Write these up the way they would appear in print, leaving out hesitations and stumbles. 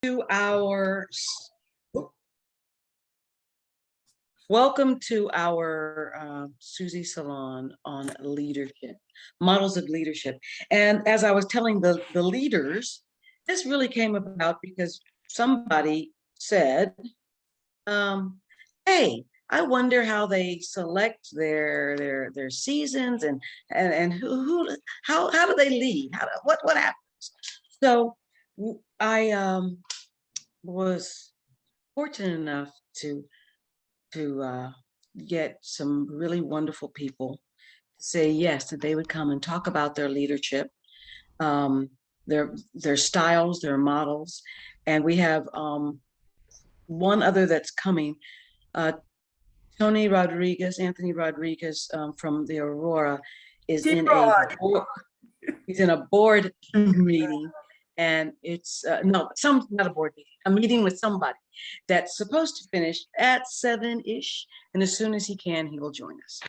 to our welcome to our Suzi Salon on leadership, models of leadership. And as I was telling the leaders, this really came about because somebody said, um, "Hey, I wonder how they select their seasons and who how do they lead? What happens?" So I was fortunate enough to get some really wonderful people to say yes, that they would come and talk about their leadership, um, their styles, their models, and we have one other that's coming. Uh, Anthony Rodriguez from the Aurora, is in a he's in a board meeting, and it's no, not a board meeting, a meeting with somebody that's supposed to finish at 7-ish, and as soon as he can, he will join us.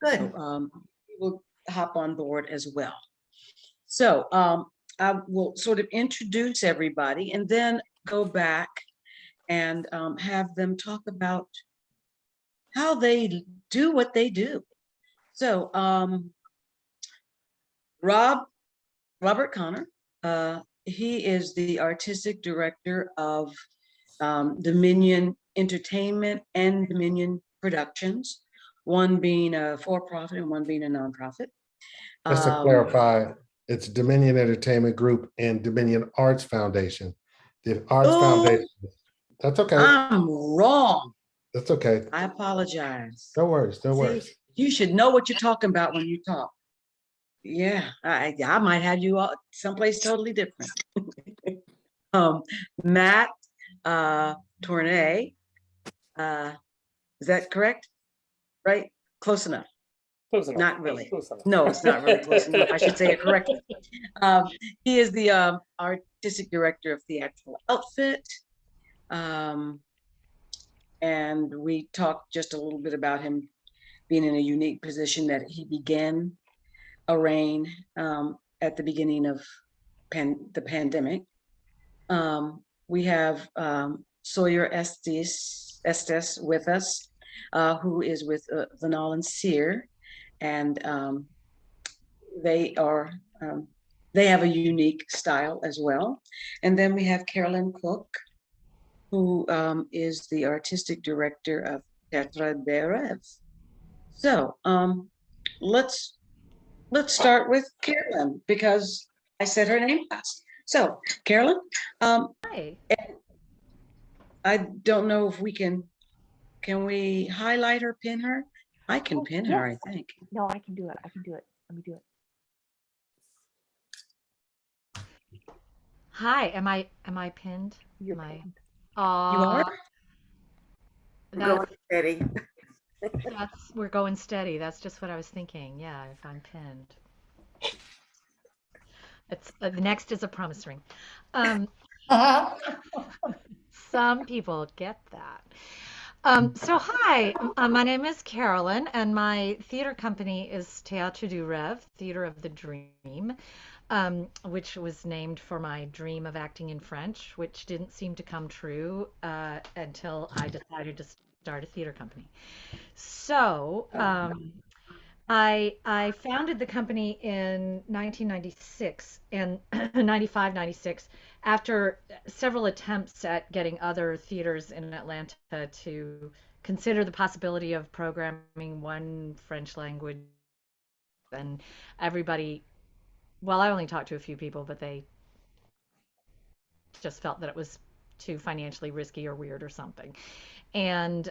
Good. So he will hop on board as well. So I will sort of introduce everybody and then go back and have them talk about how they do what they do. So Robert Connor, he is the artistic director of Dominion Entertainment and Dominion Productions, one being a for-profit and one being a nonprofit. Just to clarify, it's Dominion Entertainment Group and Dominion Arts Foundation. The Arts Foundation, that's okay. I'm wrong. That's okay. I apologize. No worries, no worries. You should know what you're talking about when you talk. Yeah, I might have you someplace totally different. Matt Tournay, is that correct? Right? Close enough. Close enough. Not really. Close enough. No, it's not really close enough. I should say it correctly. He is the artistic director of Theatrical Outfit. And we talked just a little bit about him being in a unique position that he began a reign at the beginning of the pandemic. We have Sawyer Estes with us, who is with Vanal and Sear, and they have a unique style as well. And then we have Carolyn Cook, who is the artistic director of Tetra de Rev. So let's start with Carolyn, because I said her name fast. So Carolyn, Hi. I don't know if we can we highlight her, pin her? I can pin her, I think. No, I can do it. I can do it. Let me do it. Hi, am I pinned? You're pinned. You are? Going steady. We're going steady. That's just what I was thinking. Yeah, if I'm pinned. It's the next is a promise ring. Some people get that. So hi, my name is Carolyn, and my theater company is Théâtre du Rêve, Theater of the Dream, which was named for my dream of acting in French, which didn't seem to come true until I decided to start a theater company. So I founded the company in 1996 and 95, 96 after several attempts at getting other theaters in Atlanta to consider the possibility of programming one French language. And everybody, well, I only talked to a few people, but they just felt that it was too financially risky or weird or something. And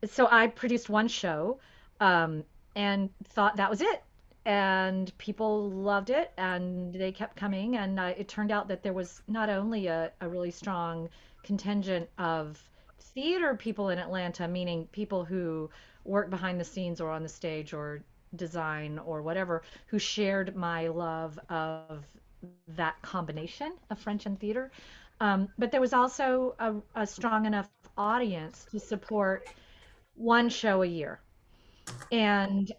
so I produced one show and thought that was it. And people loved it, and they kept coming. And it turned out that there was not only a really strong contingent of theater people in Atlanta, meaning people who work behind the scenes or on the stage or design or whatever, who shared my love of that combination of French and theater. But there was also a strong enough audience to support one show a year. And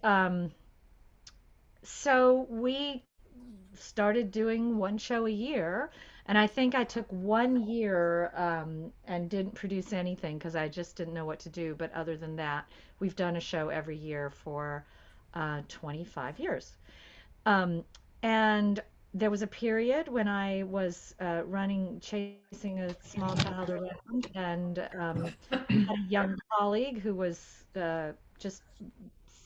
so we started doing one show a year, And I think I took 1 year and didn't produce anything because I just didn't know what to do. But other than that, we've done a show every year for 25 years. Um, and there was a period when I was chasing a small child around, and had a young colleague who was just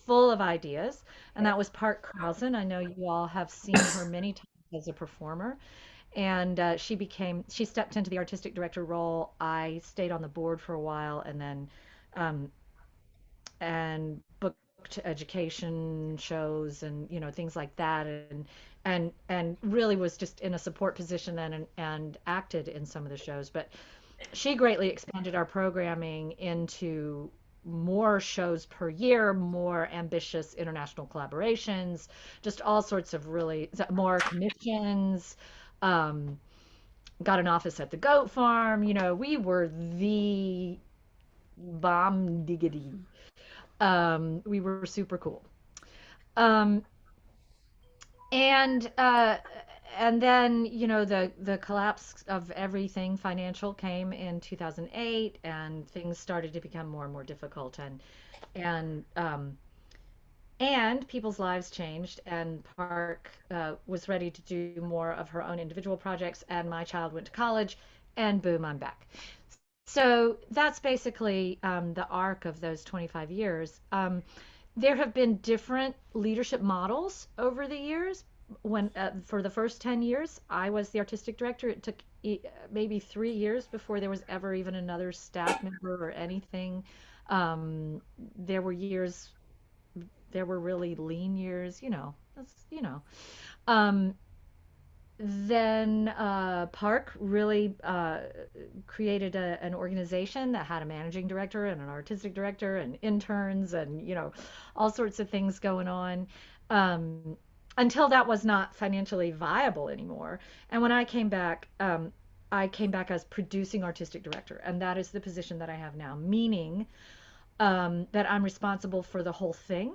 full of ideas, and that was Park Krausen. I know you all have seen her many times as a performer, and she stepped into the artistic director role. I stayed on the board for a while, and then um, and booked education shows and things like that, and really was just in a support position then, and acted in some of the shows. But she greatly expanded our programming into more shows per year, more ambitious international collaborations, just all sorts of really more commissions. Um, got an office at the goat farm. We were the bomb diggity. We were super cool. Um, and uh, and then the collapse of everything financial came in 2008, and things started to become more and more difficult, and people's lives changed, and Park was ready to do more of her own individual projects, and my child went to college, and boom, I'm back. So that's basically the arc of those 25 years. There have been different leadership models over the years. When For the first 10 years, I was the artistic director. It took maybe 3 years before there was ever even another staff member or anything. Um, there were years, there were really lean years, Um, then Park really created an organization that had a managing director and an artistic director and interns and all sorts of things going on, um, until that was not financially viable anymore. And when I came back as producing artistic director, and that is the position that I have now, meaning that I'm responsible for the whole thing,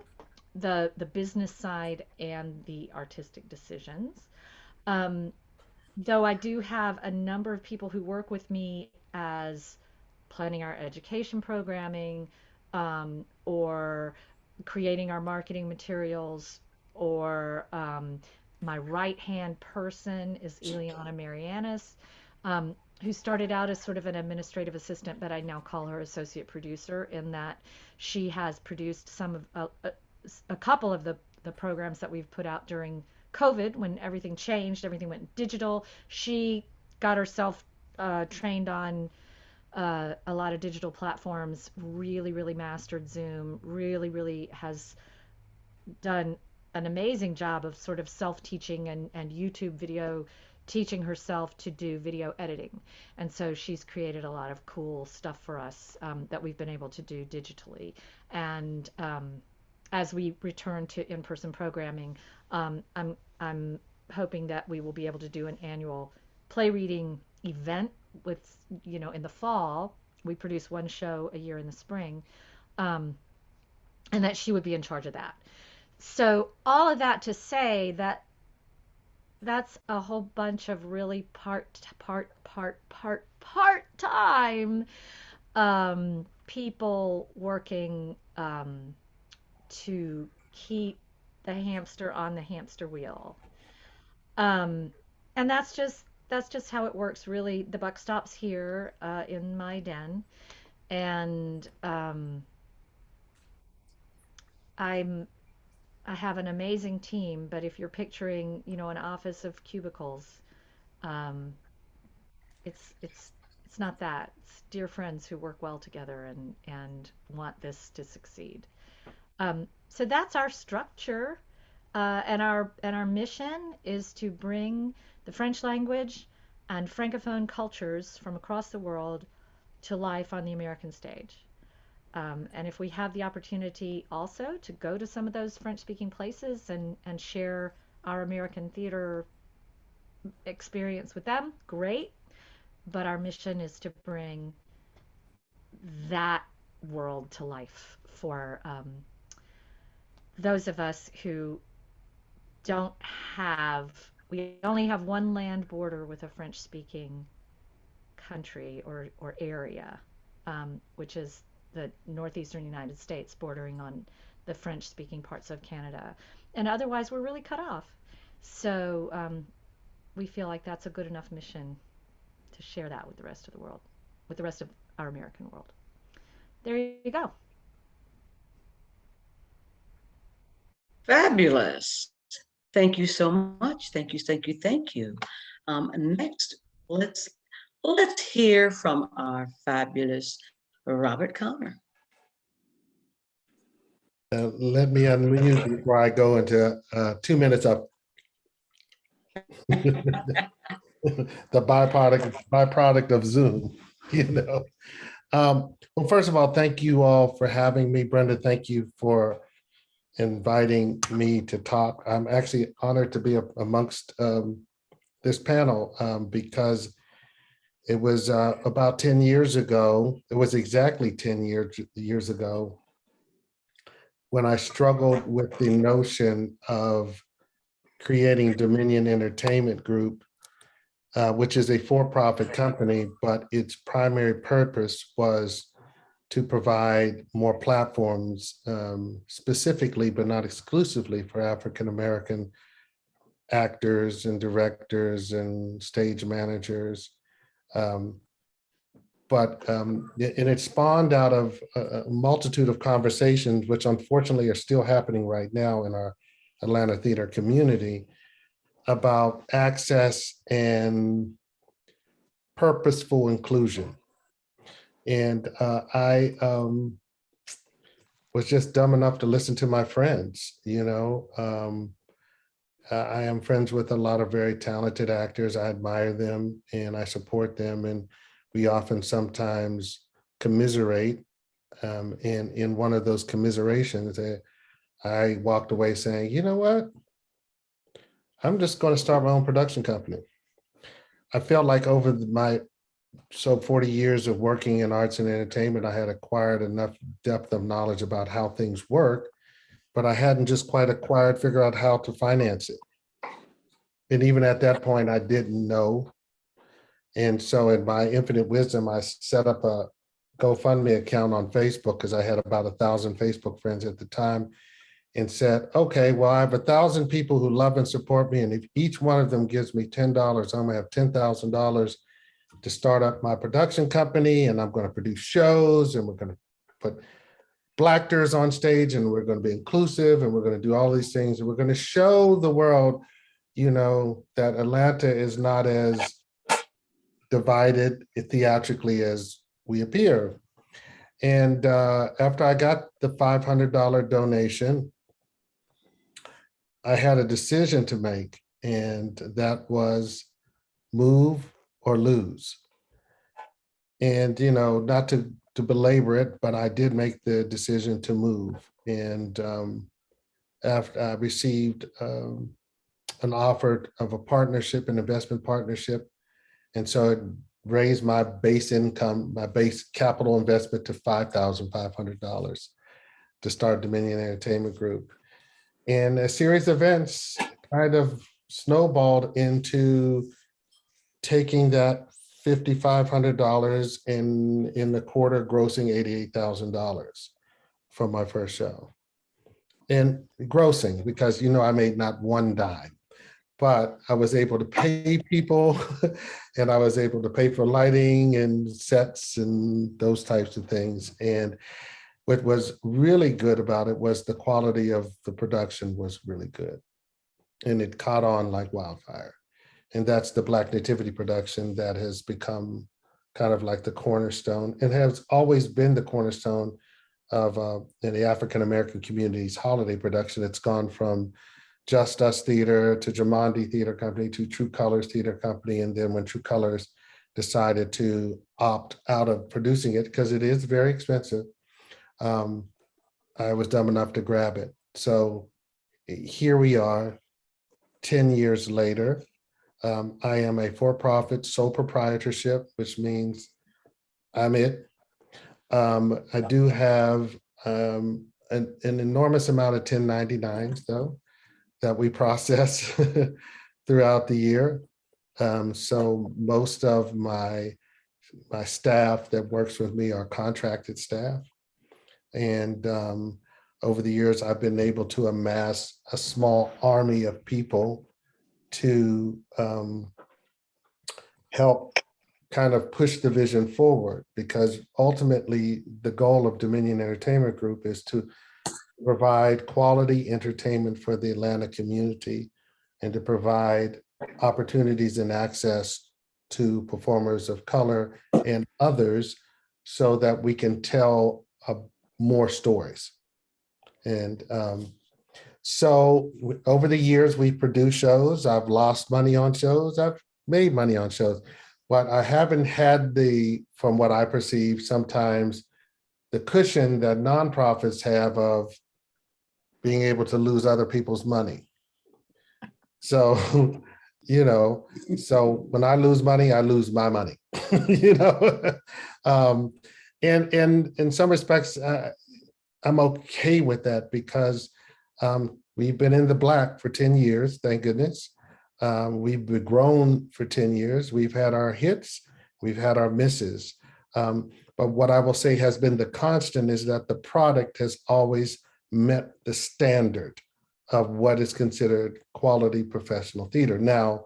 the business side and the artistic decisions. Um, though I do have a number of people who work with me as planning our education programming, or creating our marketing materials, or my right hand person is Eliana Marianis, who started out as sort of an administrative assistant, but I now call her associate producer, in that she has produced a couple of the programs that we've put out during COVID, when everything changed, everything went digital. She got herself trained on a lot of digital platforms, really, really mastered Zoom, really, really has done an amazing job of sort of self-teaching and YouTube video, teaching herself to do video editing. And so she's created a lot of cool stuff for us, that we've been able to do digitally. And as we return to in-person programming, I'm hoping that we will be able to do an annual play reading event with, in the fall. We produce one show a year in the spring, um, and that she would be in charge of that. So all of that to say that that's a whole bunch of really part time people working to keep the hamster on the hamster wheel. Um, and that's just how it works. Really, the buck stops here in my den, and I'm I have an amazing team. But if you're picturing, an office of cubicles, um, it's not that. It's dear friends who work well together and want this to succeed. So that's our structure, and our mission is to bring the French language and Francophone cultures from across the world to life on the American stage. And if we have the opportunity also to go to some of those French-speaking places and share our American theater experience with them, great. But our mission is to bring that world to life for those of us who don't have We only have one land border with a French-speaking country or area, which is the northeastern United States, bordering on the French-speaking parts of Canada. And otherwise, we're really cut off. So we feel like that's a good enough mission to share that with the rest of the world, with the rest of our American world. There you go. Fabulous. Thank you so much. Thank you, thank you, thank you. Next, let's hear from our fabulous Robert Connor. Let me unmute before I go into 2 minutes of the byproduct of Zoom, you know. Well, first of all, thank you all for having me. Brenda, thank you for inviting me to talk. I'm actually honored to be amongst this panel because it was about 10 years ago. It was exactly 10 years ago when I struggled with the notion of creating Dominion Entertainment Group, which is a for-profit company, but its primary purpose was to provide more platforms, specifically, but not exclusively, for African-American actors and directors and stage managers. And it spawned out of a multitude of conversations, which unfortunately are still happening right now in our Atlanta theater community, about access and purposeful inclusion. And I was just dumb enough to listen to my friends, you know. I am friends with a lot of very talented actors. I admire them and I support them. And we often sometimes commiserate. And in one of those commiserations, I walked away saying, you know what? I'm just going to start my own production company. I felt like over my 40 years of working in arts and entertainment, I had acquired enough depth of knowledge about how things work, but I hadn't just quite figured out how to finance it. And even at that point, I didn't know. And so in my infinite wisdom, I set up a GoFundMe account on Facebook because I had about 1,000 Facebook friends at the time, and said, okay, well, I have 1,000 people who love and support me. And if each one of them gives me $10, I'm gonna have $10,000 to start up my production company. And I'm gonna produce shows, and we're gonna put Blackers on stage, and we're gonna be inclusive, and we're gonna do all these things. And we're gonna show the world, you know, that Atlanta is not as divided theatrically as we appear. And after I got the $500 donation, I had a decision to make, and that was move or lose. And, you know, not to belabor it, but I did make the decision to move. And after I received an offer of a partnership, an investment partnership. And so it raised my base income, my base capital investment to $5,500 to start Dominion Entertainment Group. And a series of events kind of snowballed into taking that $5,500 in the quarter, grossing $88,000 from my first show. And grossing, because, you know, I made not one dime, but I was able to pay people and I was able to pay for lighting and sets and those types of things. And what was really good about it was the quality of the production was really good. And it caught on like wildfire. And that's the Black Nativity production that has become kind of like the cornerstone and has always been the cornerstone of in the African-American community's holiday production. It's gone from Just Us Theater to Jamandi Theater Company to True Colors Theater Company. And then when True Colors decided to opt out of producing it, because it is very expensive, I was dumb enough to grab it. So here we are, 10 years later. I am a for-profit sole proprietorship, which means I'm it. I do have an enormous amount of 1099s though, that we process throughout the year. So most of my staff that works with me are contracted staff. And over the years, I've been able to amass a small army of people to help kind of push the vision forward, because ultimately the goal of Dominion Entertainment Group is to provide quality entertainment for the Atlanta community and to provide opportunities and access to performers of color and others so that we can tell more stories. And so over the years, we've produced shows. I've lost money on shows. I've made money on shows, but I haven't had from what I perceive, sometimes the cushion that nonprofits have of being able to lose other people's money. So, so when I lose money, I lose my money, and in some respects, I'm okay with that, because we've been in the black for 10 years, thank goodness. We've been grown for 10 years. We've had our hits, we've had our misses. But what I will say has been the constant is that the product has always met the standard of what is considered quality professional theater. Now,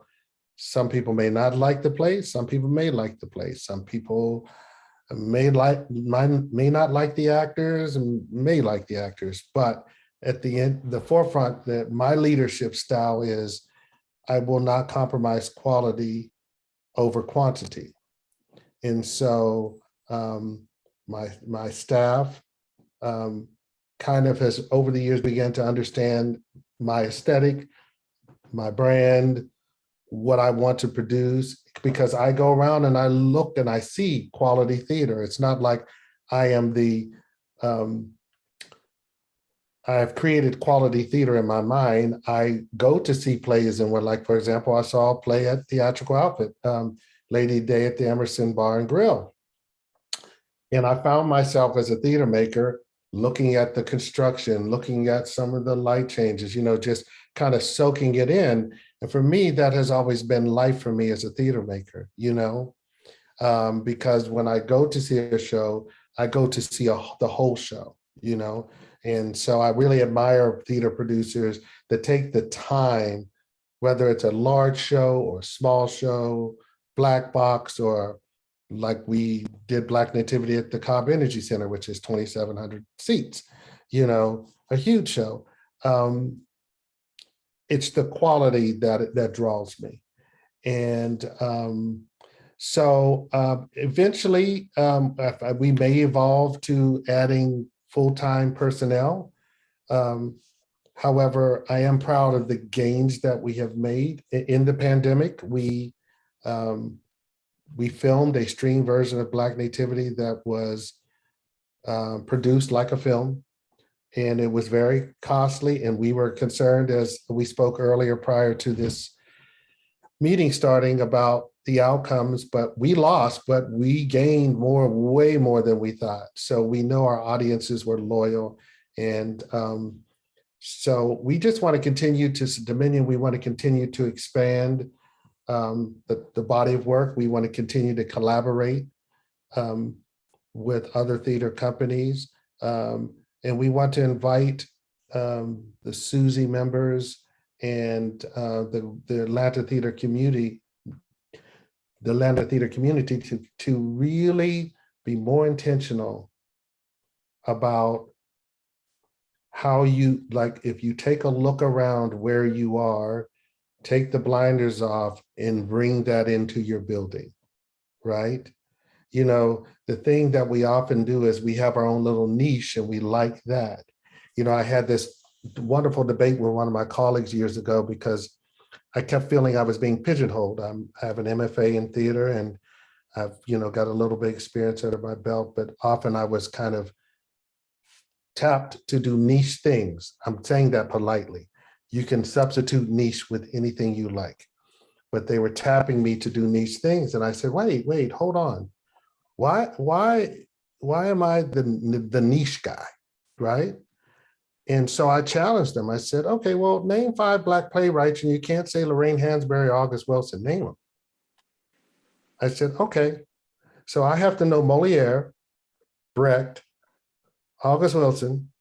some people may not like the play, some people may like the play, some people may not like the actors and may like the actors, but at the end, the forefront, that my leadership style is I will not compromise quality over quantity. And so my staff kind of has over the years began to understand my aesthetic, my brand, what I want to produce, because I go around and I look and I see quality theater. It's not like I am I have created quality theater in my mind. I go to see plays, and like, for example, I saw a play at Theatrical Outfit, Lady Day at the Emerson Bar and Grill. And I found myself as a theater maker looking at the construction, looking at some of the light changes, just kind of soaking it in. And for me, that has always been life for me as a theater maker, because when I go to see a show, I go to see the whole show, And so I really admire theater producers that take the time, whether it's a large show or a small show, black box, or like we did Black Nativity at the Cobb Energy Center, which is 2,700 seats, a huge show. It's the quality that draws me. And so eventually we may evolve to adding full-time personnel. However, I am proud of the gains that we have made in the pandemic. We filmed a stream version of Black Nativity that was produced like a film, and it was very costly. And we were concerned, as we spoke earlier prior to this meeting starting, about the outcomes, but we lost, but we gained way more than we thought. So we know our audiences were loyal. And so we just want to continue to Dominion. We want to continue to expand the body of work. We want to continue to collaborate with other theater companies. And we want to invite the Suzi members and the Atlanta theater community, to really be more intentional about how you, like, if you take a look around where you are, take the blinders off and bring that into your building, right? The thing that we often do is we have our own little niche and we like that. I had this wonderful debate with one of my colleagues years ago because I kept feeling I was being pigeonholed. I have an MFA in theater and I've, got a little bit of experience under my belt, but often I was kind of tapped to do niche things. I'm saying that politely. You can substitute niche with anything you like, but they were tapping me to do niche things. And I said, wait, hold on. Why am I the niche guy, right? And so I challenged them. I said, okay, well, name 5 Black playwrights, and you can't say Lorraine Hansberry, August Wilson, name them. I said, okay. So I have to know Moliere, Brecht, August Wilson,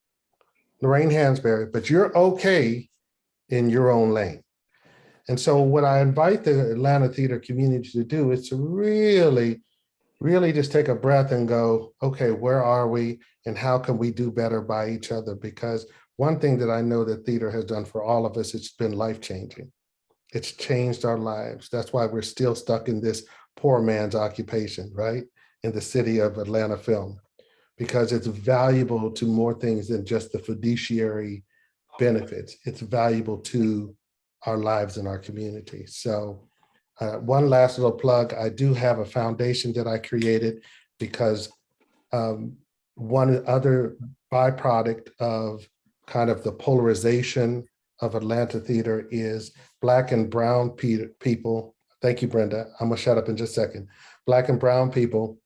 Lorraine Hansberry, but you're okay in your own lane. And so what I invite the Atlanta theater community to do is to really, really just take a breath and go, okay, where are we and how can we do better by each other? Because one thing that I know that theater has done for all of us, it's been life-changing. It's changed our lives. That's why we're still stuck in this poor man's occupation, right? In the city of Atlanta film, because it's valuable to more things than just the fiduciary benefits. It's valuable to our lives and our community. So one last little plug, I do have a foundation that I created because one other byproduct of kind of the polarization of Atlanta theater is Black and brown people. Thank you, Brenda. I'm gonna shut up in just a second. Black and brown people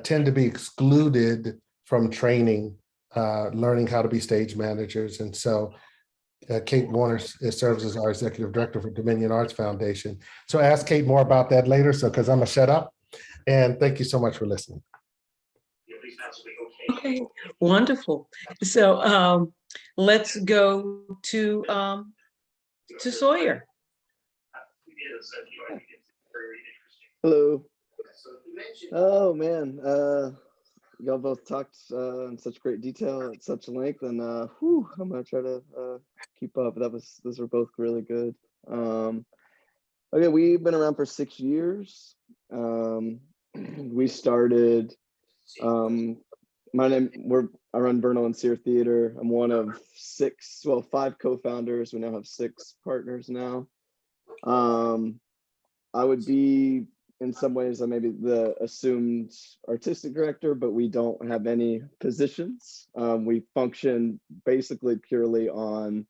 tend to be excluded from training, learning how to be stage managers. And so Kate Warner serves as our executive director for Dominion Arts Foundation. So ask Kate more about that later. So, because I'm gonna shut up. And thank you so much for listening. Okay, wonderful. So let's go to Sawyer. Hello. Oh man, y'all both talked in such great detail at such length, and I'm gonna try to keep up. Those were both really good. Okay, we've been around for 6 years. We started. I run Vernal and Sear Theater. I'm one of 5 co-founders. We now have 6 partners now. I would be, in some ways, maybe the assumed artistic director, but we don't have any positions. We function basically purely on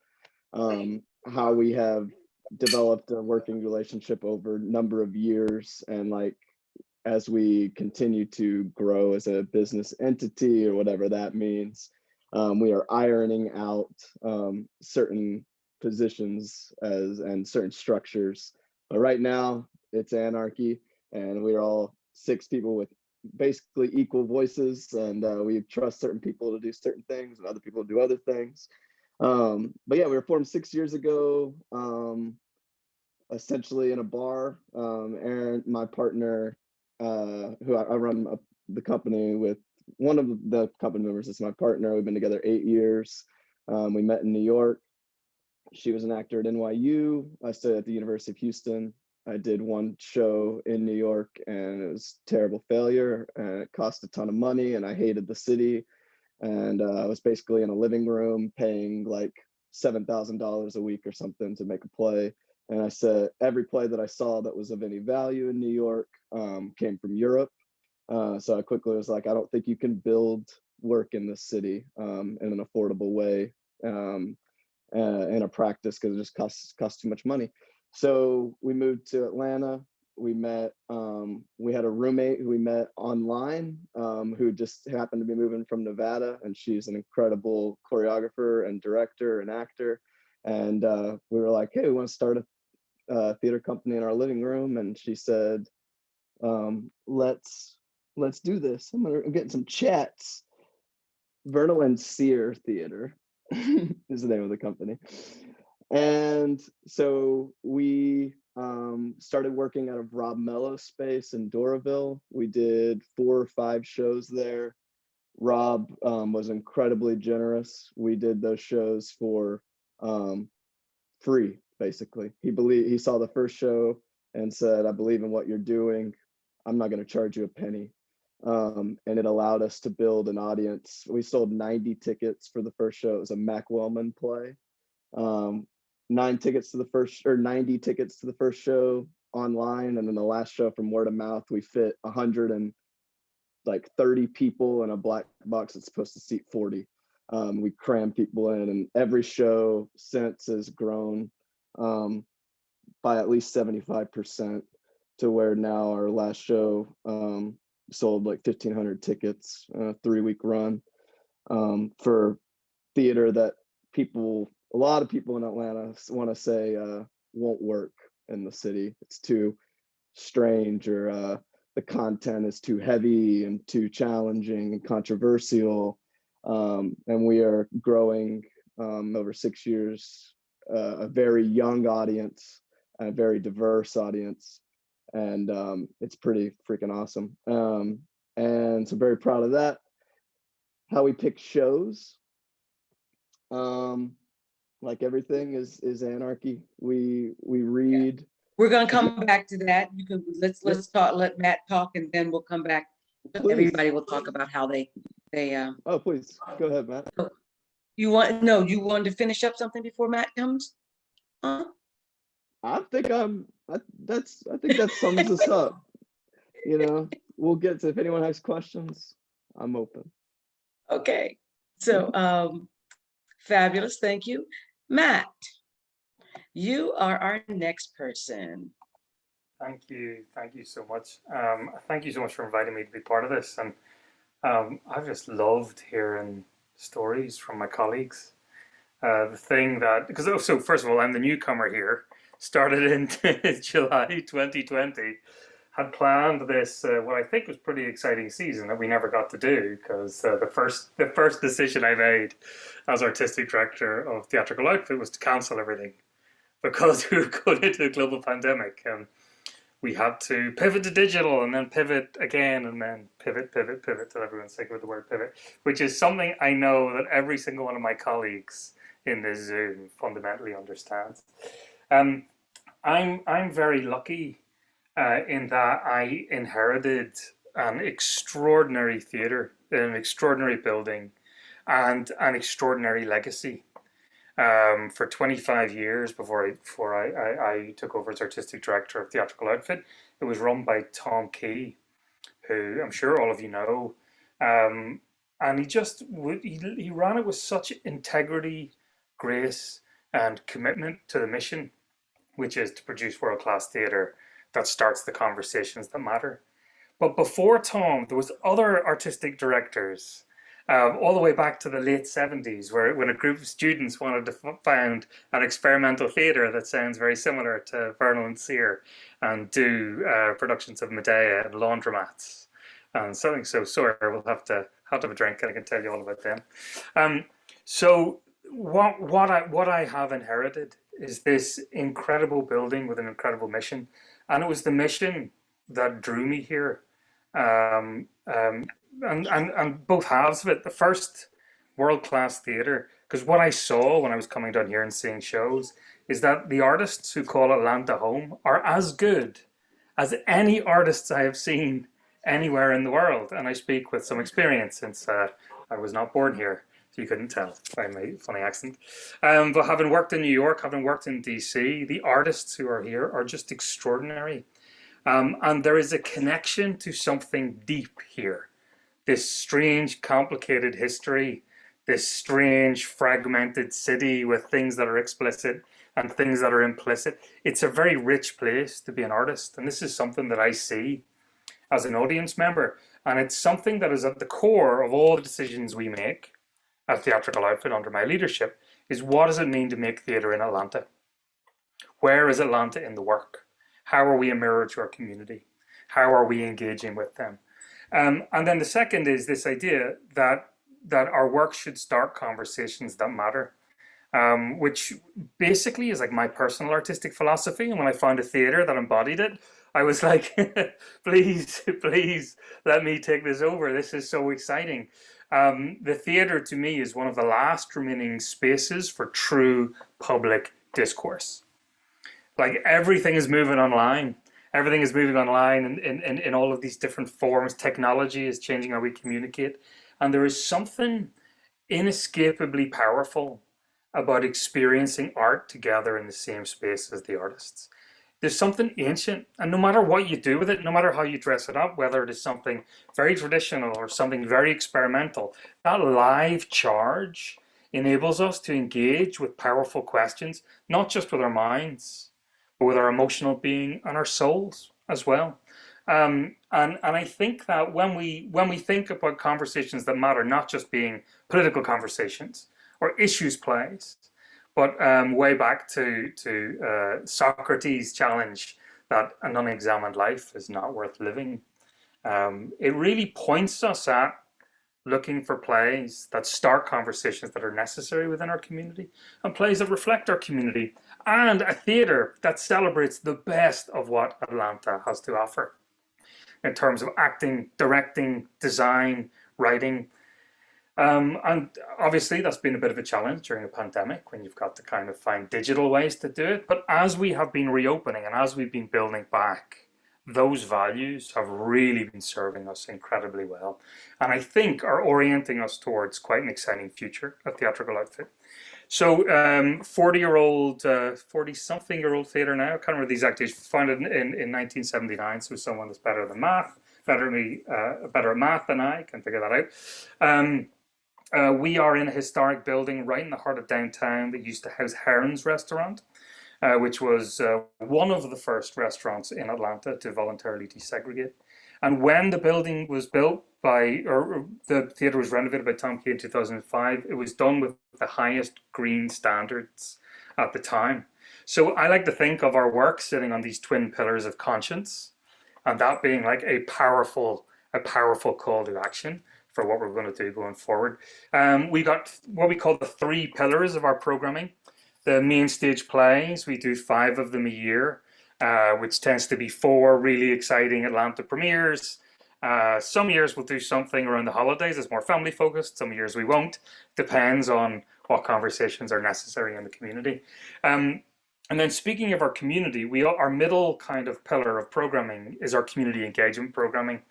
how we have developed a working relationship over a number of years, and as we continue to grow as a business entity or whatever that means, we are ironing out certain positions and certain structures. But right now it's anarchy, and we're all 6 people with basically equal voices, and we trust certain people to do certain things and other people to do other things. But yeah, we were formed 6 years ago, essentially in a bar. Aaron, my partner, who I run the company with, one of the company members is my partner. We've been together 8 years. We met in New York. She was an actor at NYU. I studied at the University of Houston. I did one show in New York, and it was a terrible failure, and it cost a ton of money, and I hated the city. And I was basically in a living room paying like $7,000 a week or something to make a play. And I said, every play that I saw that was of any value in New York came from Europe. So I quickly was like, I don't think you can build work in this city in an affordable way in a practice, because it just costs too much money. So we moved to Atlanta. We met, we had a roommate who we met online who just happened to be moving from Nevada, and she's an incredible choreographer and director and actor. And we were like, hey, we want to start a theater company in our living room. And she said, let's do this. I'm getting some chats. Vernal and Sear Theater is the name of the company. And so we started working out of Rob Mello's space in Doraville. We did 4 or 5 shows there. Rob was incredibly generous. We did those shows for free, basically. He saw the first show and said, I believe in what you're doing. I'm not going to charge you a penny. And it allowed us to build an audience. We sold 90 tickets for the first show. It was a Mac Wellman play. 90 tickets to the first show online, and then the last show, from word of mouth, we fit 130 people in a black box that's supposed to seat 40. We cram people in, and every show since has grown by at least 75%, to where now our last show sold like 1,500 tickets, 3-week run for theater that a lot of people in Atlanta want to say won't work in the city. It's too strange, or the content is too heavy and too challenging and controversial. And we are growing over 6 years, a very young audience, a very diverse audience. And it's pretty freaking awesome. And so I'm very proud of that. How we pick shows, like everything is anarchy. We read. We're gonna come back to that. You can, let's talk, let Matt talk, and then we'll come back. Please. Everybody will talk about how they. Oh, please go ahead, Matt. You wanted to finish up something before Matt comes? I think that sums us up. We'll get to, if anyone has questions, I'm open. Okay, so fabulous, thank you. Matt, you are our next person. Thank you so much. Thank you so much for inviting me to be part of this. And I've just loved hearing stories from my colleagues. So first of all, I'm the newcomer here, started in July 2020, had planned this, what I think was pretty exciting season that we never got to do, because the first decision I made as artistic director of Theatrical Outfit was to cancel everything, because we were going into a global pandemic, and we had to pivot to digital, and then pivot again, and then pivot till everyone's sick of the word pivot, which is something I know that every single one of my colleagues in this Zoom fundamentally understands. I'm very lucky in that I inherited an extraordinary theatre, an extraordinary building, and an extraordinary legacy. For 25 years before I took over as artistic director of Theatrical Outfit, it was run by Tom Key, who I'm sure all of you know, and he ran it with such integrity, grace, and commitment to the mission, which is to produce world-class theatre that starts the conversations that matter. But before Tom, there was other artistic directors, all the way back to the late 70s, when a group of students wanted to found an experimental theatre that sounds very similar to Vernal and Sear, and do productions of Medea and Laundromats and something. So sorry, we'll have to have a drink and I can tell you all about them. So what I have inherited is this incredible building with an incredible mission, and it was the mission that drew me here. And both halves of it. The first, world-class theatre, because what I saw when I was coming down here and seeing shows is that the artists who call Atlanta home are as good as any artists I have seen anywhere in the world. And I speak with some experience, since I was not born here, so you couldn't tell by my funny accent. But having worked in New York, having worked in DC, the artists who are here are just extraordinary. And there is a connection to something deep here. This strange, complicated history, this strange, fragmented city with things that are explicit and things that are implicit. It's a very rich place to be an artist. And this is something that I see as an audience member. And it's something that is at the core of all the decisions we make at Theatrical Outfit under my leadership, is what does it mean to make theatre in Atlanta? Where is Atlanta in the work? How are we a mirror to our community? How are we engaging with them? And then the second is this idea that our work should start conversations that matter, which basically is like my personal artistic philosophy. And when I found a theatre that embodied it, I was like, please let me take this over. This is so exciting. The theatre to me is one of the last remaining spaces for true public discourse. Like everything is moving online. Everything is moving online in all of these different forms. Technology is changing how we communicate. And there is something inescapably powerful about experiencing art together in the same space as the artists. There's something ancient, and no matter what you do with it, no matter how you dress it up, whether it is something very traditional or something very experimental, that live charge enables us to engage with powerful questions, not just with our minds, but with our emotional being and our souls as well. And I think that when we think about conversations that matter, not just being political conversations or issues plays, but way back to Socrates' challenge that an unexamined life is not worth living. It really points us at looking for plays that start conversations that are necessary within our community, and plays that reflect our community, and a theatre that celebrates the best of what Atlanta has to offer in terms of acting, directing, design, writing. And obviously that's been a bit of a challenge during a pandemic when you've got to kind of find digital ways to do it. But as we have been reopening and as we've been building back, those values have really been serving us incredibly well. And I think are orienting us towards quite an exciting future of theatrical outfit. So 40-year-old, 40-something-year-old theatre now, I can't remember the exact age, founded in 1979, so someone that's better than math, better at math than I can figure that out. We are in a historic building right in the heart of downtown that used to house Heron's restaurant, which was one of the first restaurants in Atlanta to voluntarily desegregate. And when the building was built or the theatre was renovated by Tom Kay in 2005, it was done with the highest green standards at the time. So I like to think of our work sitting on these twin pillars of conscience, and that being like a powerful call to action for what we're going to do going forward. We got what we call the 3 pillars of our programming. The main stage plays, we do 5 of them a year, which tends to be 4 really exciting Atlanta premieres. Some years we'll do something around the holidays, it's more family focused. Some years we won't. Depends on what conversations are necessary in the community. And then speaking of our community, our middle kind of pillar of programming is our community engagement programming,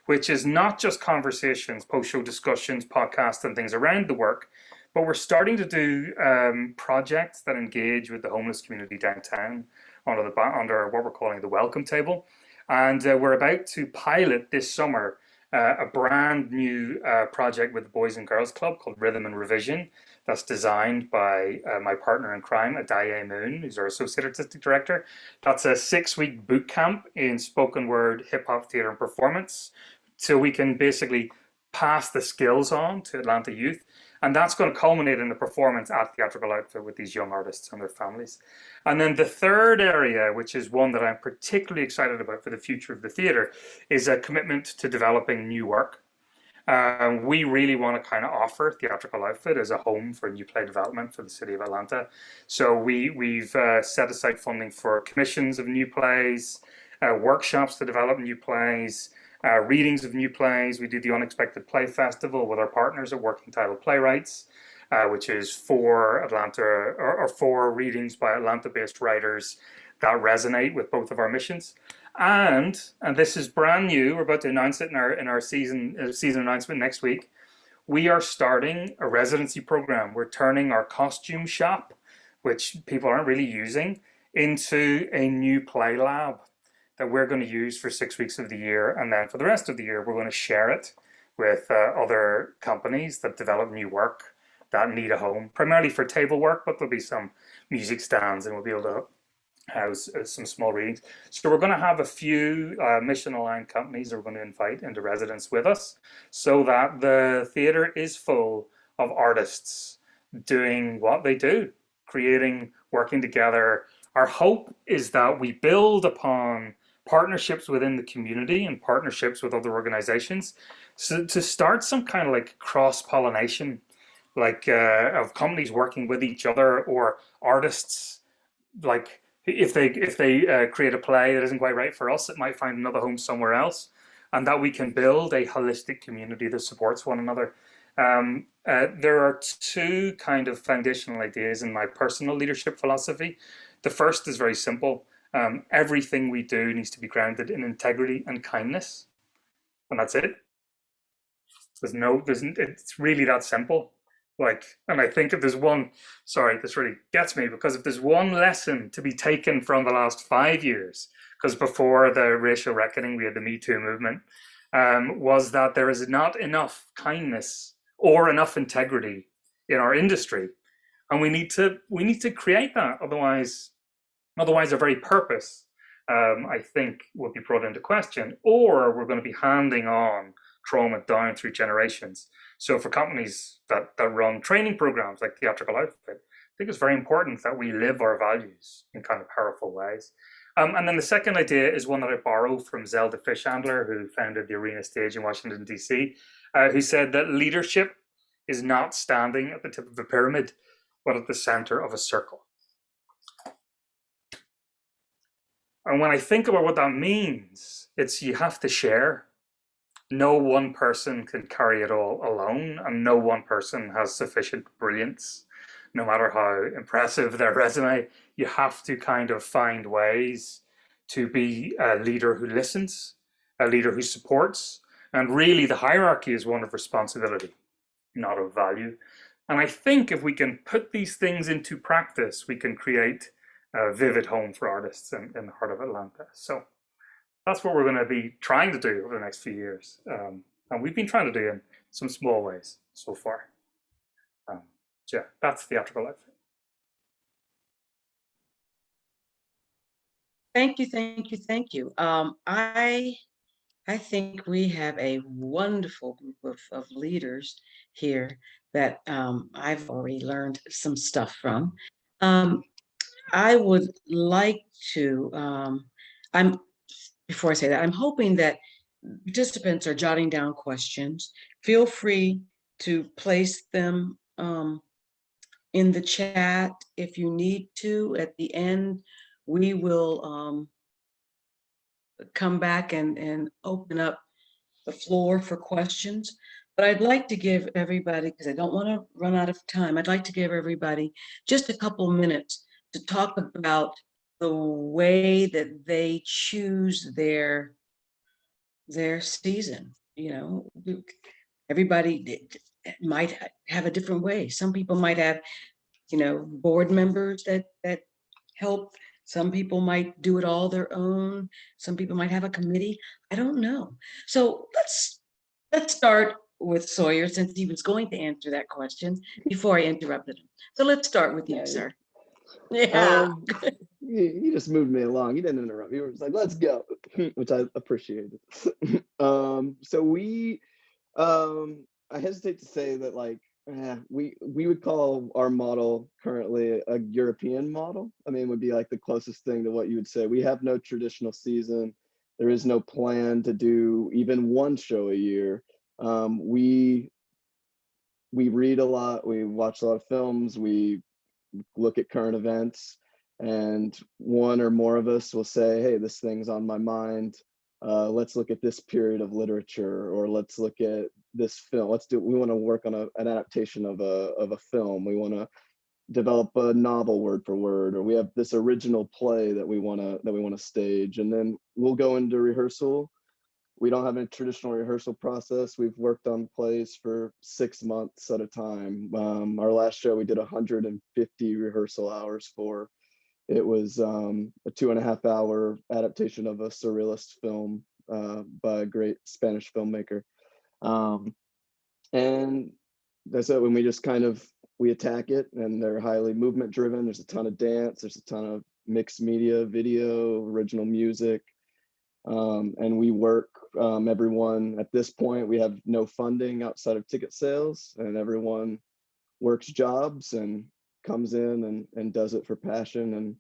which is not just conversations, post-show discussions, podcasts, and things around the work, but we're starting to do projects that engage with the homeless community downtown under what we're calling the welcome table. And we're about to pilot this summer a brand new project with the Boys and Girls Club called Rhythm and Revision. That's designed by my partner in crime, Adaye Moon, who's our Associate Artistic Director. That's a 6-week boot camp in spoken word, hip hop, theatre, and performance. So we can basically pass the skills on to Atlanta youth. And that's going to culminate in a performance at Theatrical Outfit with these young artists and their families. And then the third area, which is one that I'm particularly excited about for the future of the theatre, is a commitment to developing new work. We really want to kind of offer Theatrical Outfit as a home for new play development for the city of Atlanta. So we've set aside funding for commissions of new plays, workshops to develop new plays, readings of new plays. We do the Unexpected Play Festival with our partners at Working Title Playwrights, which is 4 Atlanta or 4 readings by Atlanta-based writers that resonate with both of our missions. And this is brand new. We're about to announce it in our season announcement next week. We are starting a residency program. We're turning our costume shop, which people aren't really using, into a new play lab that we're going to use for 6 weeks of the year. And then for the rest of the year, we're going to share it with other companies that develop new work that need a home, primarily for table work, but there'll be some music stands and we'll be able to house some small readings. So we're going to have a few mission-aligned companies that we're going to invite into residence with us so that the theatre is full of artists doing what they do, creating, working together. Our hope is that we build upon partnerships within the community and partnerships with other organizations, so to start some kind of like cross-pollination, like of companies working with each other, or artists, like if they create a play that isn't quite right for us, it might find another home somewhere else, and that we can build a holistic community that supports one another. There are 2 kind of foundational ideas in my personal leadership philosophy. The first is very simple. Everything we do needs to be grounded in integrity and kindness, and that's it. It's really that simple. And I think if there's one, sorry, this really gets me, because if there's one lesson to be taken from the last 5 years, because before the racial reckoning, we had the Me Too movement, was that there is not enough kindness or enough integrity in our industry. And we need to create that. Otherwise our very purpose, I think, will be brought into question, or we're going to be handing on trauma down through generations. So for companies that run training programs like Theatrical Outfit, I think it's very important that we live our values in kind of powerful ways. And then the second idea is one that I borrow from Zelda Fishhandler, who founded the Arena Stage in Washington, D.C., who said that leadership is not standing at the tip of a pyramid, but at the center of a circle. And when I think about what that means, it's you have to share. No one person can carry it all alone, and no one person has sufficient brilliance. No matter how impressive their resume, you have to kind of find ways to be a leader who listens, a leader who supports, and really the hierarchy is one of responsibility, not of value. And I think if we can put these things into practice, we can create a vivid home for artists in the heart of Atlanta. So that's what we're going to be trying to do over the next few years. And we've been trying to do in some small ways so far. So yeah, that's Theatrical Outfit. Thank you, thank you, thank you. I think we have a wonderful group of leaders here that I've already learned some stuff from. I would like to, before I say that, I'm hoping that participants are jotting down questions. Feel free to place them in the chat if you need to. At the end, we will come back and open up the floor for questions. But I'd like to give everybody, because I don't want to run out of time, I'd like to give everybody just a couple minutes to talk about the way that they choose their season. You know, everybody might have a different way. Some people might have, you know, board members that help. Some people might do it all their own. Some people might have a committee. I don't know. So let's start with Sawyer, since he was going to answer that question before I interrupted him. So let's start with you, sir. Yeah. You just moved me along. You didn't interrupt. You were just like, let's go, which I appreciated. So we, I hesitate to say that like, we would call our model currently a European model. I mean, it would be like the closest thing to what you would say. We have no traditional season. There is no plan to do even one show a year. We read a lot. We watch a lot of films. We look at current events, and one or more of us will say, hey, this thing's on my mind. Let's look at this period of literature, or let's look at this film. We want to work on an adaptation of a film. We want to develop a novel word for word, or we have this original play that we want to stage, and then we'll go into rehearsal. We don't have a traditional rehearsal process. We've worked on plays for 6 months at a time. Our last show we did 150 rehearsal hours for. It was a 2.5-hour adaptation of a surrealist film by a great Spanish filmmaker. And that's it. When we just we attack it, and they're highly movement driven. There's a ton of dance. There's a ton of mixed media, video, original music. And we work, everyone at this point, we have no funding outside of ticket sales, and everyone works jobs and comes in and does it for passion.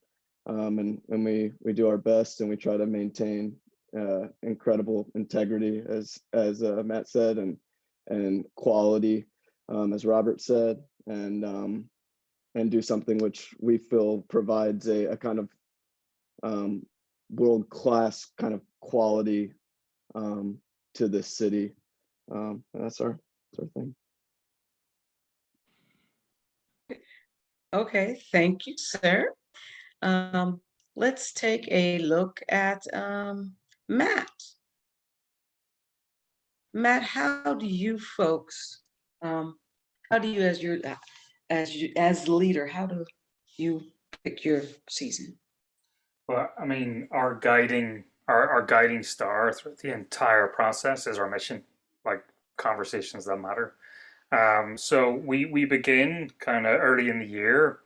And we do our best, and we try to maintain incredible integrity, as Matt said, and quality, as Robert said, and do something which we feel provides a kind of world-class kind of quality to this city. That's our thing. Okay, thank you, sir. Let's take a look at Matt. Matt, how do you folks, how do you, as the leader, how do you pick your season? Well, I mean, our guiding star through the entire process is our mission, like conversations that matter. So we begin kind of early in the year,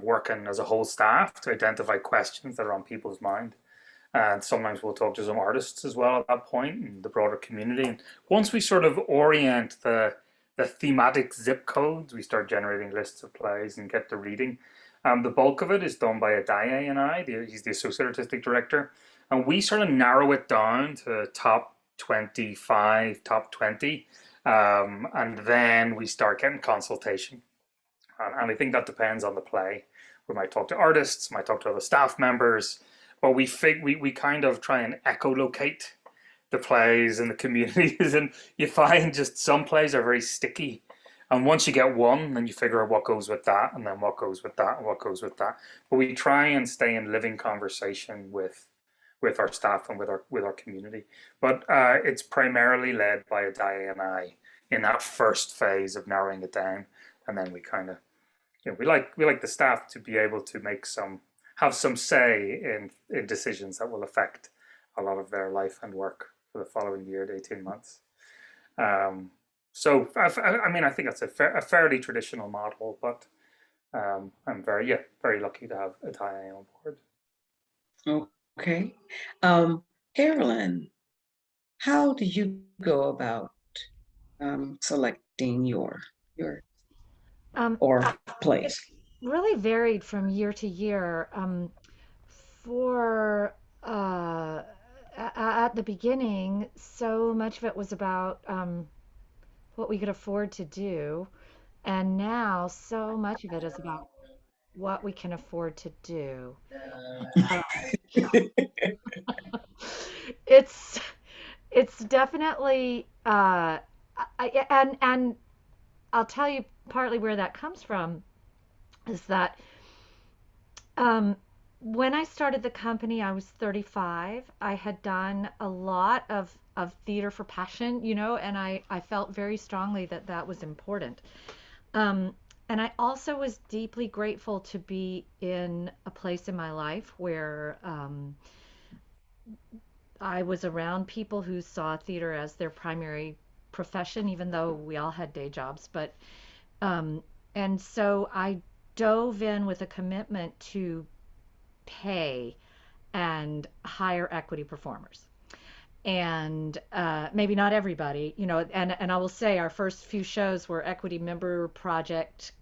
working as a whole staff to identify questions that are on people's mind. And sometimes we'll talk to some artists as well at that point and the broader community. And once we sort of orient the the thematic zip codes. We start generating lists of plays and get to reading. The bulk of it is done by Adaye and I. He's the associate artistic director, and we sort of narrow it down to top 25, top 20, and then we start getting consultation. And I think that depends on the play. We might talk to artists, might talk to other staff members, but we kind of try and echolocate the plays and the communities, and you find just some plays are very sticky. And once you get one, then you figure out what goes with that, and then what goes with that, and what goes with that. But we try and stay in living conversation with our staff and with our community. But it's primarily led by Adaye and I in that first phase of narrowing it down, and then we kind of, we like the staff to be able to have some say in decisions that will affect a lot of their life and work for the following year to 18 months. So I mean, I think that's a fairly traditional model, but I'm very lucky to have Adaye on board. Okay. Carolyn, how do you go about selecting your Um, or it plays? really varied from year to year. For at the beginning, so much of it was about what we could afford to do, and now so much of it is about what we can afford to do. Uh, it's it's definitely and I'll tell you partly where that comes from is that um, when I started the company, I was 35. I had done a lot of theater for passion, and I felt very strongly that that was important. Um, and I also was deeply grateful to be in a place in my life where I was around people who saw theater as their primary profession, even though we all had day jobs. But um, and so I dove in with a commitment to pay and hire equity performers. And maybe not everybody, and I will say our first few shows were equity member project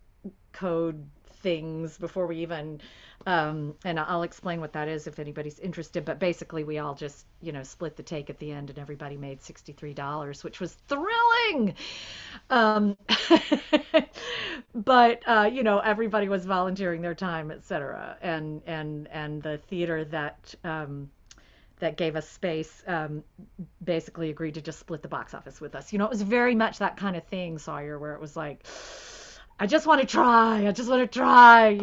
code things before we even and I'll explain what that is if anybody's interested, but basically we all just split the take at the end and everybody made $63, which was thrilling. um but everybody was volunteering their time, etc., and the theater that gave us space basically agreed to just split the box office with us. It was very much that kind of thing, Sawyer, where it was like, I just want to try. I just want to try.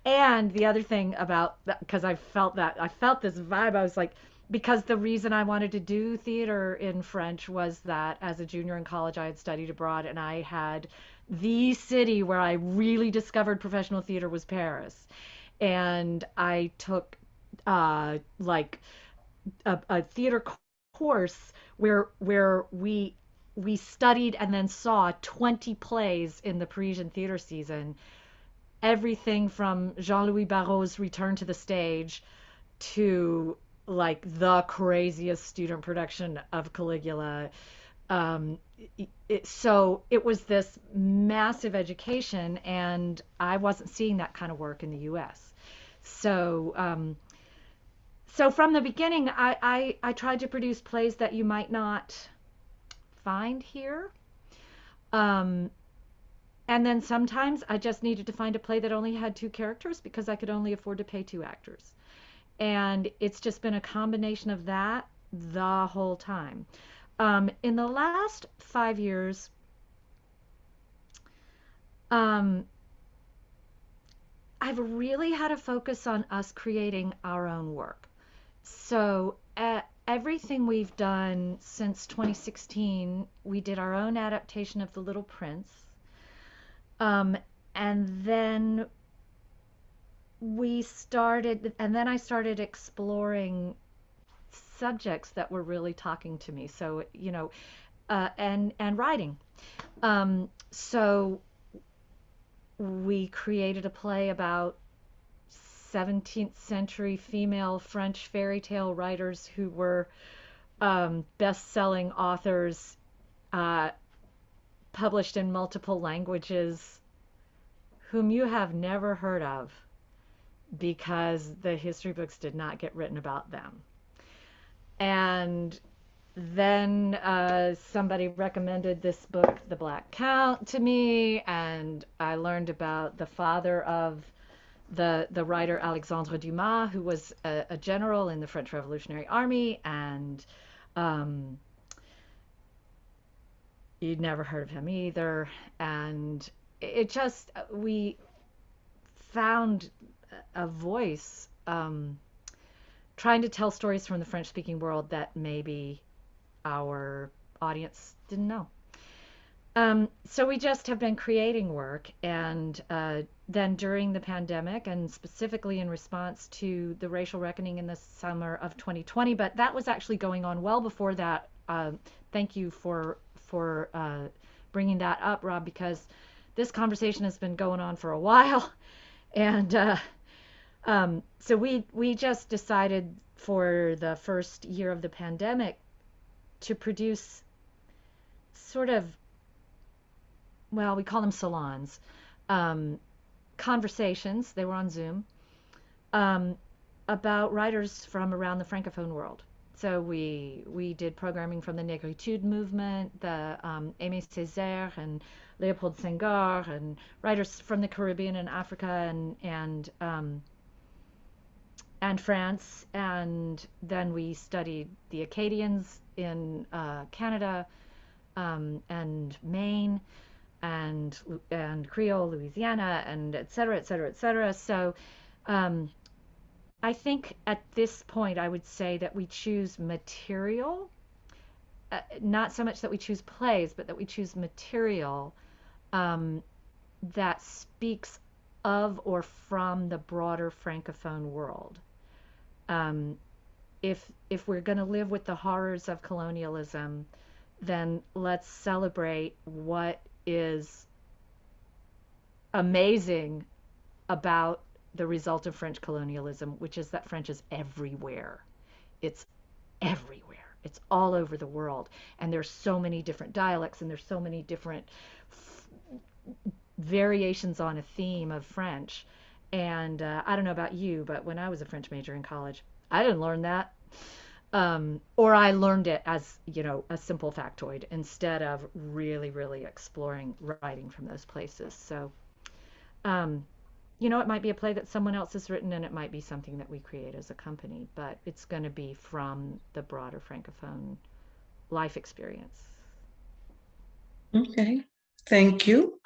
And the other thing about that, because I felt this vibe, I was like, because the reason I wanted to do theater in French was that as a junior in college, I had studied abroad, and I had the city where I really discovered professional theater was Paris. And I took like a theater course where we studied and then saw 20 plays in the Parisian theater season, everything from Jean-Louis Barrault's Return to the Stage to like the craziest student production of Caligula. So it was this massive education, and I wasn't seeing that kind of work in the US. So from the beginning, I tried to produce plays that you might not find here. Um, and then sometimes I just needed to find a play that only had two characters because I could only afford to pay two actors. And it's just been a combination of that the whole time. In the last 5 years, um, I've really had a focus on us creating our own work. So everything we've done since 2016, we did our own adaptation of The Little Prince. Um, and then I started exploring subjects that were really talking to me. So, and writing. So we created a play about 17th century female French fairy tale writers who were best-selling authors published in multiple languages whom you have never heard of because the history books did not get written about them. And then somebody recommended this book, The Black Count, to me, and I learned about the father of the writer Alexandre Dumas, who was a general in the French Revolutionary Army, and you'd never heard of him either. And it just, we found a voice trying to tell stories from the French-speaking world that maybe our audience didn't know. So we just have been creating work, and then during the pandemic, and specifically in response to the racial reckoning in the summer of 2020, but that was actually going on well before that. Thank you for bringing that up, Rob, because this conversation has been going on for a while, and so we just decided for the first year of the pandemic to produce sort of, well, we call them salons, conversations, they were on Zoom, about writers from around the Francophone world. So we did programming from the Negritude movement, the Aimé Césaire and Léopold Senghor, and writers from the Caribbean and Africa and France. And then we studied the Acadians in Canada, and Maine, and Creole, Louisiana, and et cetera, et cetera, et cetera. So I think at this point, I would say that we choose material, not so much that we choose plays, but that we choose material that speaks of or from the broader Francophone world. If we're going to live with the horrors of colonialism, then let's celebrate what is amazing about the result of French colonialism, which is that French is everywhere. It's everywhere. It's all over the world. And there's so many different dialects, and there's so many different variations on a theme of French. And I don't know about you, but when I was a French major in college, I didn't learn that. Or I learned it as, a simple factoid instead of really, really exploring writing from those places. So, it might be a play that someone else has written, and it might be something that we create as a company, but it's going to be from the broader Francophone life experience. Okay, thank you.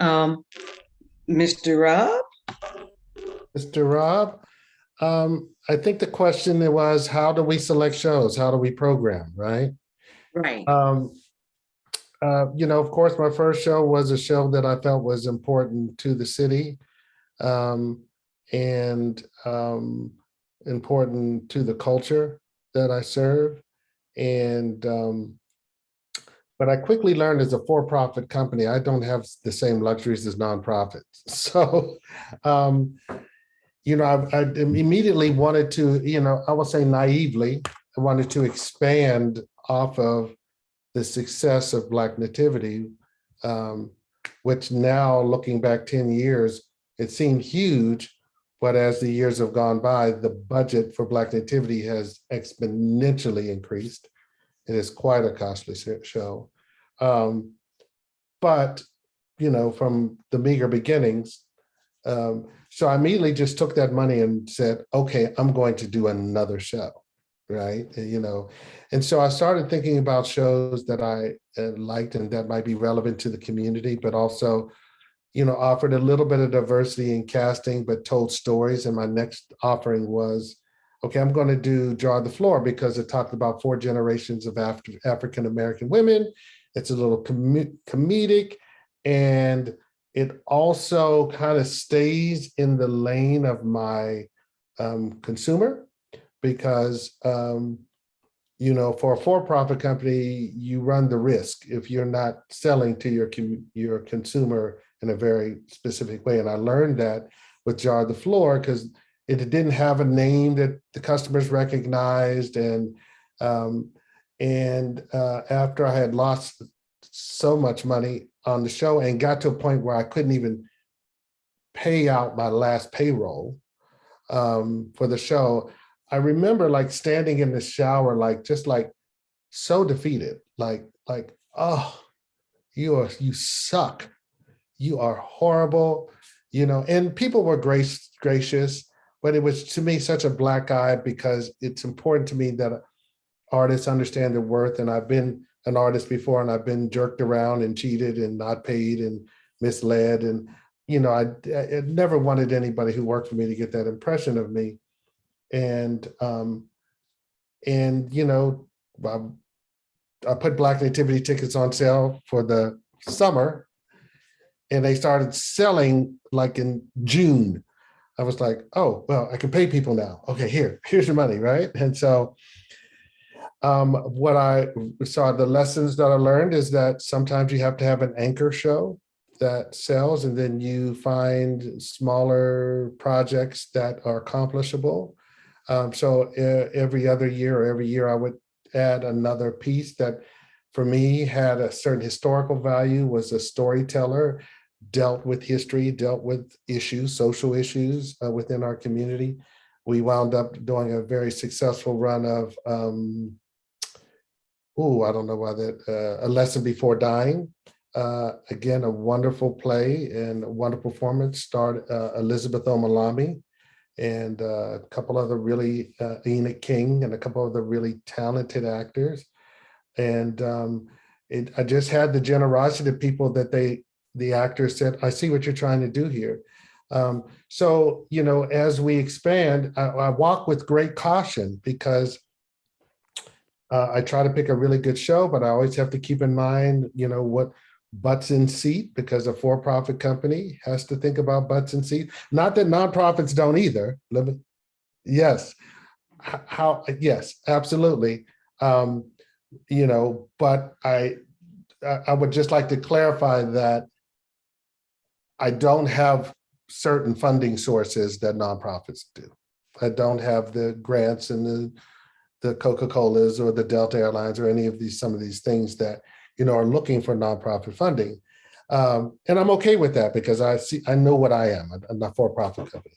Mr. Rob? Mr. Rob, I think the question was, how do we select shows? How do we program, right? Right. Of course, my first show was a show that I felt was important to the city, and important to the culture that I serve. And but I quickly learned, as a for-profit company, I don't have the same luxuries as nonprofits. So, I immediately wanted to, I will say naively, I wanted to expand off of the success of Black Nativity, which now, looking back 10 years, it seemed huge, but as the years have gone by, the budget for Black Nativity has exponentially increased. It is quite a costly show. But, from the meager beginnings, so I immediately just took that money and said, okay, I'm going to do another show, right? And so I started thinking about shows that I liked and that might be relevant to the community, but also, offered a little bit of diversity in casting, but told stories. And my next offering was, okay, I'm going to do Jar the Floor, because it talked about 4 generations of African-American women. It's a little comedic, and it also kind of stays in the lane of my consumer, because, for a for-profit company, you run the risk if you're not selling to your consumer in a very specific way. And I learned that with Jar the Floor, because it didn't have a name that the customers recognized. And after I had lost so much money on the show and got to a point where I couldn't even pay out my last payroll for the show. I remember like standing in the shower, like just like so defeated, like, oh, you suck. You are horrible, and people were gracious, but it was to me such a black eye because it's important to me that artists understand their worth. And I've been an artist before, and I've been jerked around and cheated and not paid and misled. And, I never wanted anybody who worked for me to get that impression of me. And, I, I put Black Nativity tickets on sale for the summer, and they started selling like in June. I was like, oh, well, I can pay people now. Okay, here's your money, right? And so what I saw, the lessons that I learned is that sometimes you have to have an anchor show that sells, and then you find smaller projects that are accomplishable. So every other year or every year, I would add another piece that for me had a certain historical value, was a storyteller, dealt with history, dealt with issues, social issues within our community. We wound up doing a very successful run of, I don't know why that, A Lesson Before Dying. Again, a wonderful play and a wonderful performance, starred Elizabeth Omalami and a couple other really, Enoch King and a couple other really talented actors. And I just had the generosity of people that the actors said, I see what you're trying to do here. So, as we expand, I walk with great caution because I try to pick a really good show, but I always have to keep in mind, what butts in seat, because a for-profit company has to think about butts in seat. Not that nonprofits don't either. Yes. Yes, absolutely. But I would just like to clarify that I don't have certain funding sources that nonprofits do. I don't have the grants and the Coca-Colas or the Delta Airlines or some of these things that, are looking for nonprofit funding. And I'm okay with that because I know what I am. I'm a for-profit company.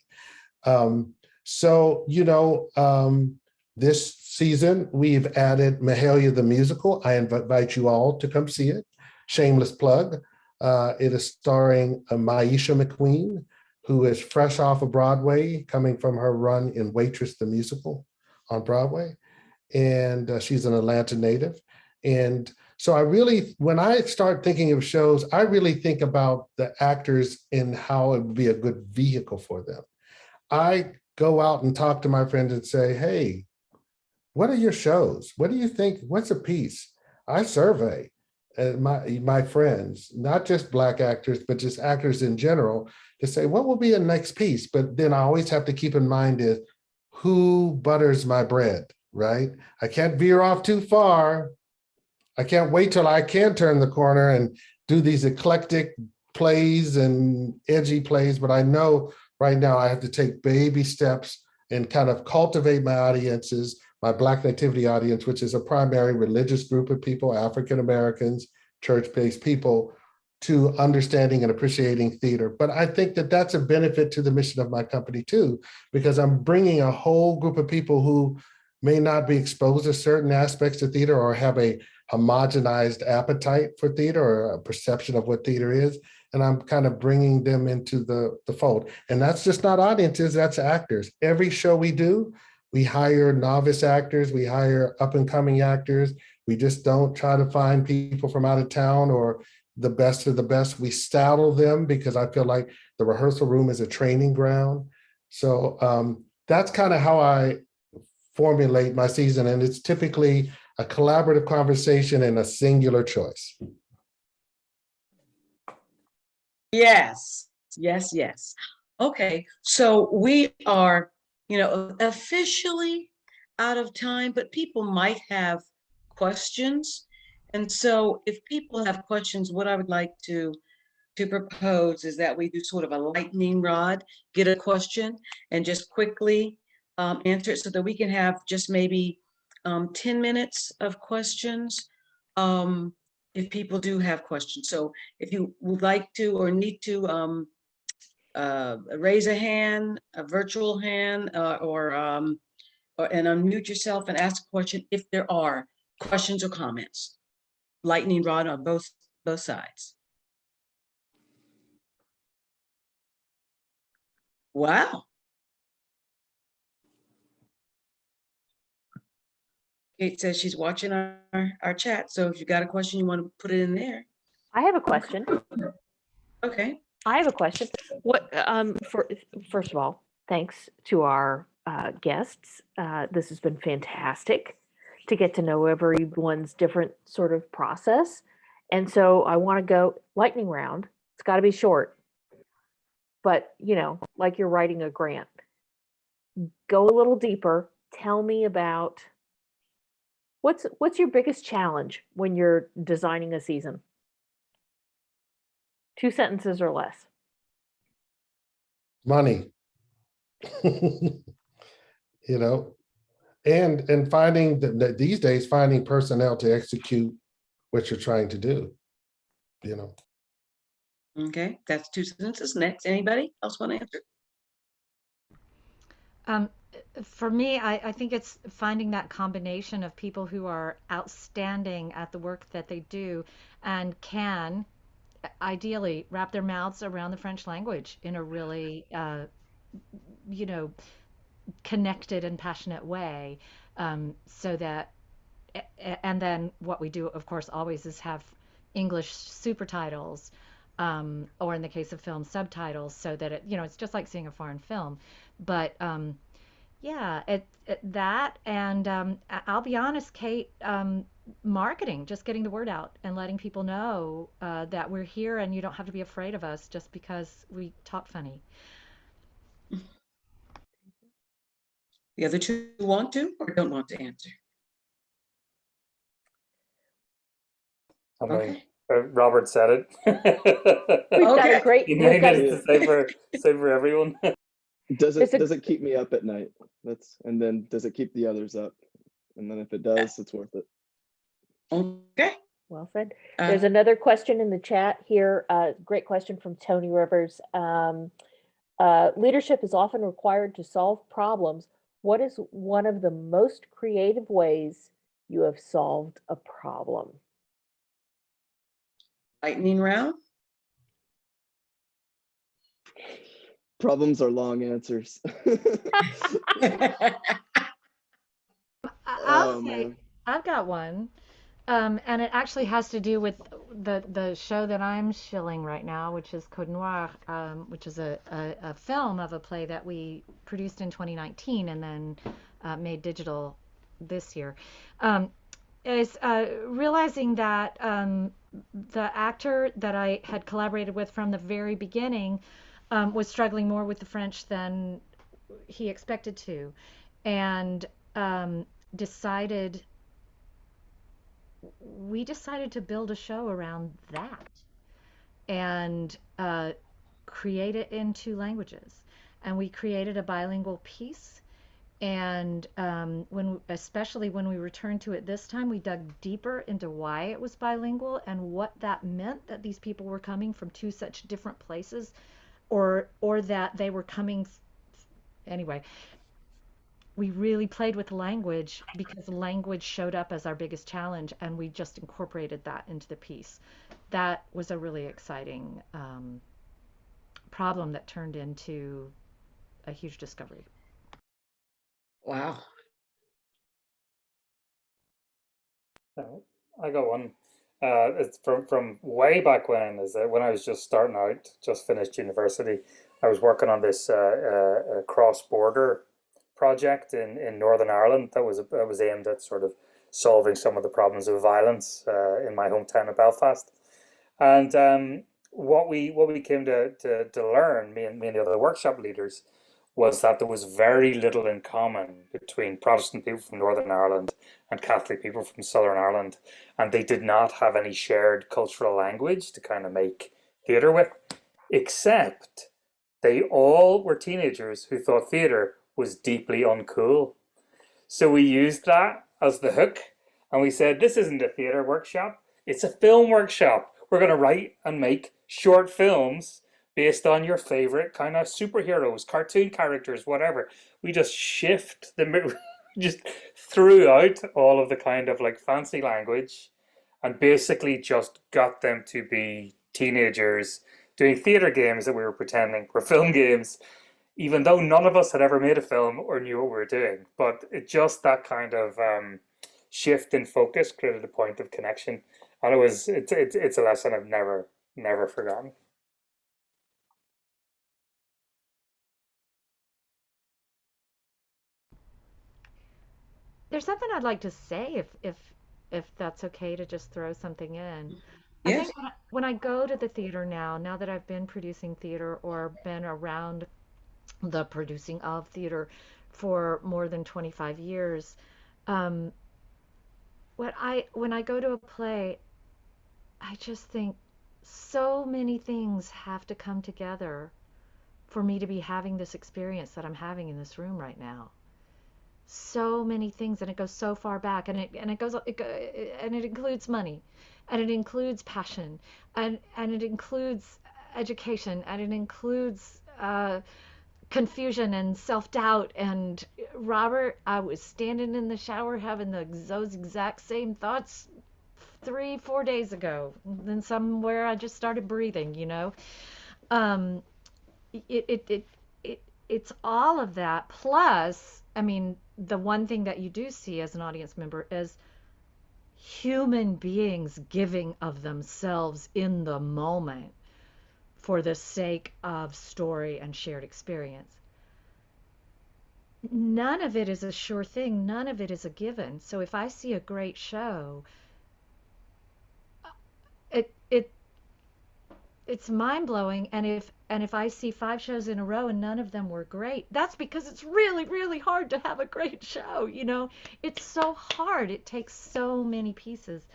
This season, we've added Mahalia the Musical. I invite you all to come see it. Shameless plug. It is starring Maisha McQueen, who is fresh off of Broadway, coming from her run in Waitress the Musical on Broadway. And she's an Atlanta native. And so when I start thinking of shows, I really think about the actors and how it would be a good vehicle for them. I go out and talk to my friends and say, hey, what are your shows? What do you think? What's a piece? I survey my friends, not just Black actors, but just actors in general, to say, what will be a next piece? But then I always have to keep in mind is who butters my bread, right? I can't veer off too far. I can't wait till I can turn the corner and do these eclectic plays and edgy plays, but I know right now I have to take baby steps and kind of cultivate my audiences, my Black Nativity audience, which is a primary religious group of people, African Americans, church-based people, to understanding and appreciating theater. But I think that that's a benefit to the mission of my company too, because I'm bringing a whole group of people who may not be exposed to certain aspects of theater or have a homogenized appetite for theater or a perception of what theater is. And I'm kind of bringing them into the fold. And that's just not audiences, that's actors. Every show we do, we hire novice actors, we hire up and coming actors. We just don't try to find people from out of town or the best of the best. We saddle them because I feel like the rehearsal room is a training ground. So that's kind of how I formulate my season. And it's typically a collaborative conversation and a singular choice. Yes, yes, yes. Okay, so we are, officially out of time, but people might have questions. And so if people have questions, what I would like to propose is that we do sort of a lightning rod, get a question and just quickly answer it so that we can have just maybe 10 minutes of questions. if people do have questions. So if you would like to or need to raise a hand, a virtual hand, and unmute yourself and ask a question if there are questions or comments. Lightning rod on both sides. Wow. Kate says she's watching our chat. So if you got a question, you want to put it in there. I have a question. Okay. I have a question. What first of all, thanks to our guests. This has been fantastic to get to know everyone's different sort of process. And so I want to go lightning round. It's got to be short, but like you're writing a grant. Go a little deeper. Tell me about what's your biggest challenge when you're designing a season? 2 sentences or less. Money. And finding that these days, finding personnel to execute what you're trying to do. Okay, that's 2 sentences. Next, anybody else want to answer? For me, I think it's finding that combination of people who are outstanding at the work that they do and can ideally wrap their mouths around the French language in a really, connected and passionate way, so that, and then what we do, of course, always is have English super titles, or in the case of film, subtitles, so that it's just like seeing a foreign film. But yeah, that, and I'll be honest, Kate, marketing, just getting the word out and letting people know that we're here and you don't have to be afraid of us just because we talk funny. The other 2 want to or don't want to answer? I mean, Okay. Robert said it. We've got Okay. a great. He We've got needed a, to say for everyone. Does It's a- it keep me up at night? And then does it keep the others up? And then if it does, it's worth it. Okay. Well said. There's another question in the chat here. Great question from Tony Rivers. Leadership is often required to solve problems. What is one of the most creative ways you have solved a problem? Lightning round. Problems are long answers. I'll say Man. I've got one. And it actually has to do with the show that I'm shilling right now, which is Code Noir, which is a film of a play that we produced in 2019 and then made digital this year. Is realizing that the actor that I had collaborated with from the very beginning was struggling more with the French than he expected to, and we decided to build a show around that and create it in 2 languages. And we created a bilingual piece. And especially when we returned to it this time, we dug deeper into why it was bilingual and what that meant, that these people were coming from 2 such different places, or that they were coming. Anyway, we really played with language because language showed up as our biggest challenge, and we just incorporated that into the piece. That was a really exciting problem that turned into a huge discovery. Wow. I got one. It's from way back when, is that when I was just starting out, just finished university. I was working on this cross-border project in Northern Ireland that was aimed at sort of solving some of the problems of violence in my hometown of Belfast. And what we came to learn, me and the other workshop leaders, was that there was very little in common between Protestant people from Northern Ireland and Catholic people from Southern Ireland, and they did not have any shared cultural language to kind of make theatre with, except they all were teenagers who thought theatre was deeply uncool. So we used that as the hook, and we said, this isn't a theatre workshop, It's a film workshop. We're going to write and make short films based on your favorite kind of superheroes, cartoon characters, whatever. We just shift the, just threw out all of the kind of like fancy language and basically just got them to be teenagers doing theater games that we were pretending were film games, even though none of us had ever made a film or knew what we were doing. But it just that kind of shift in focus created a point of connection, and it's a lesson I've never forgotten. There's something I'd like to say if that's okay to just throw something in. I Yes. think when I go to the theater now that I've been producing theater or been around the producing of theater for more than 25 years, um, when I go to a play, I just think so many things have to come together for me to be having this experience that I'm having in this room right now. So many things, and it goes so far back, and it includes money, and it includes passion, and it includes education, and it includes confusion and self-doubt. And Robert, I was standing in the shower having those exact same thoughts 3 4 days ago. Then somewhere I just started breathing, um it it it, it it's all of that. Plus, I mean, the one thing that you do see as an audience member is human beings giving of themselves in the moment for the sake of story and shared experience. None of it is a sure thing, none of it is a given. So if I see a great show, it it it's mind blowing. And if I see 5 shows in a row and none of them were great, that's because it's really really hard to have a great show. It's so hard. It takes so many pieces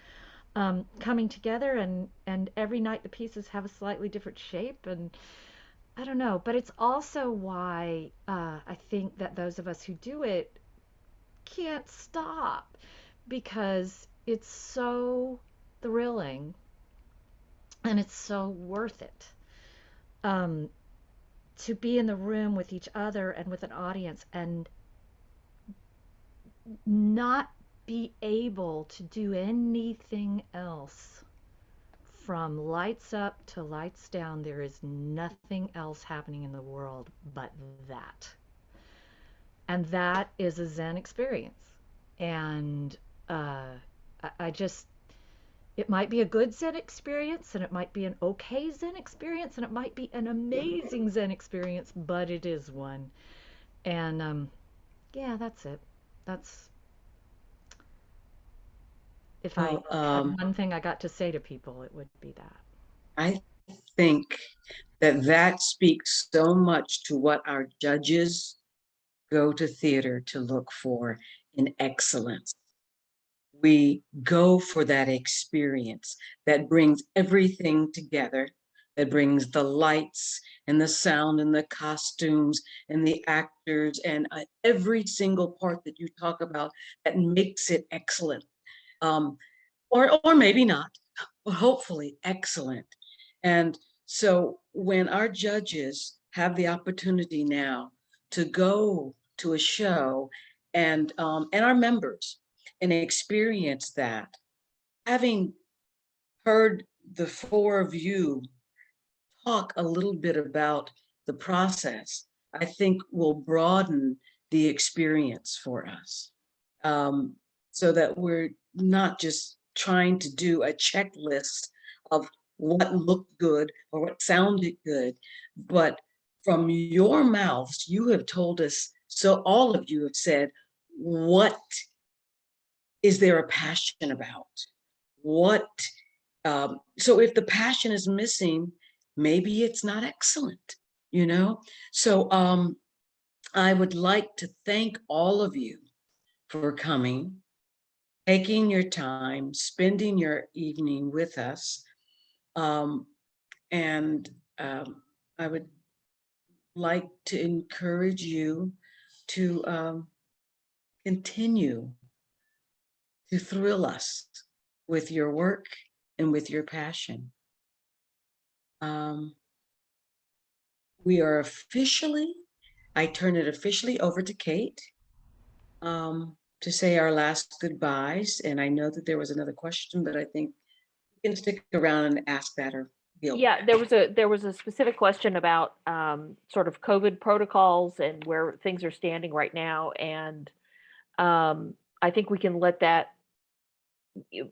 coming together, and every night the pieces have a slightly different shape, and I don't know. But it's also why I think that those of us who do it can't stop, because it's so thrilling and it's so worth it. Um, to be in the room with each other and with an audience and not be able to do anything else from lights up to lights down. There is nothing else happening in the world but that. And that is a Zen experience. And I just, it might be a good Zen experience, and it might be an okay Zen experience, and it might be an amazing Zen experience, but it is one. And yeah, that's it. That's if I Well, had one thing I got to say to people, it would be that. I think that speaks so much to what our judges go to theater to look for in excellence. We go for that experience that brings everything together, that brings the lights and the sound and the costumes and the actors and every single part that you talk about that makes it excellent. Um, or maybe not, but hopefully excellent. And so when our judges have the opportunity now to go to a show and our members and experience that, having heard the four of you talk a little bit about the process, I think will broaden the experience for us, um, so that we're not just trying to do a checklist of what looked good or what sounded good, but from your mouths, you have told us, so all of you have said, what is there a passion about? What so if the passion is missing, maybe it's not excellent. So I would like to thank all of you for coming, taking your time, spending your evening with us. Um, and I would like to encourage you to continue to thrill us with your work and with your passion. We are officially, I turn it officially over to Kate to say our last goodbyes. And I know that there was another question, but I think we can stick around and ask that or deal with Yeah, that. there was a specific question about sort of COVID protocols and where things are standing right now, and I think we can let that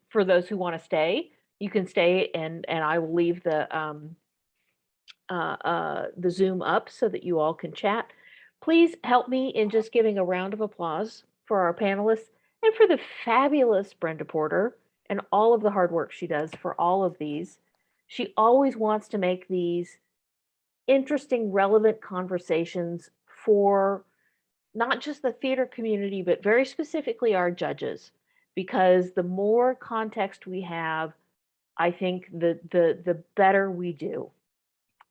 for those who want to stay. You can stay, and I will leave the Zoom up so that you all can chat. Please help me in just giving a round of applause for our panelists and for the fabulous Brenda Porter and all of the hard work she does for all of these. She always wants to make these interesting, relevant conversations for not just the theater community, but very specifically our judges, because the more context we have, I think the better we do.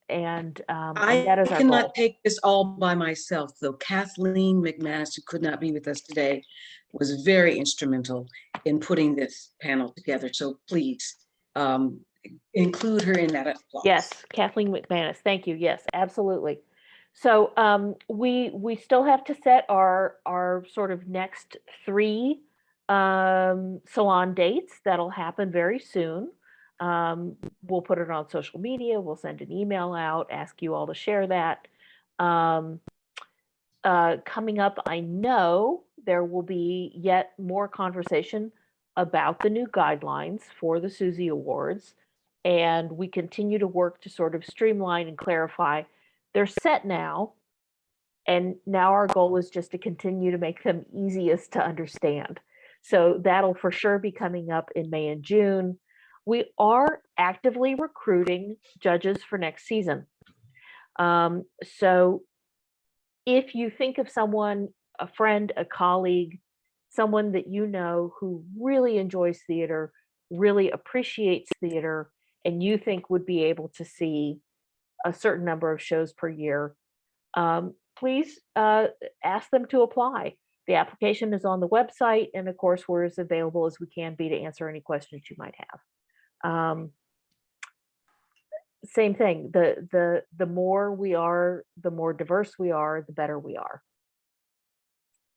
And that I is our cannot goal. take this all by myself, though. Kathleen McManus, who could not be with us today, was very instrumental in putting this panel together. So please include her in that applause. Yes, Kathleen McManus. Thank you. Yes, absolutely. So we still have to set our sort of next 3 salon dates. That'll happen very soon. We'll put it on social media. We'll send an email out, ask you all to share that. Coming up, I know there will be yet more conversation about the new guidelines for the Suzi Awards, and we continue to work to sort of streamline and clarify. They're set now, and now our goal is just to continue to make them easiest to understand. So that'll for sure be coming up in May and June. We are actively recruiting judges for next season. So if you think of someone, a friend, a colleague, someone that you know who really enjoys theater, really appreciates theater, and you think would be able to see a certain number of shows per year, please ask them to apply. The application is on the website, and of course, we're as available as we can be to answer any questions you might have. Same thing. The more we are, the more diverse we are, the better we are.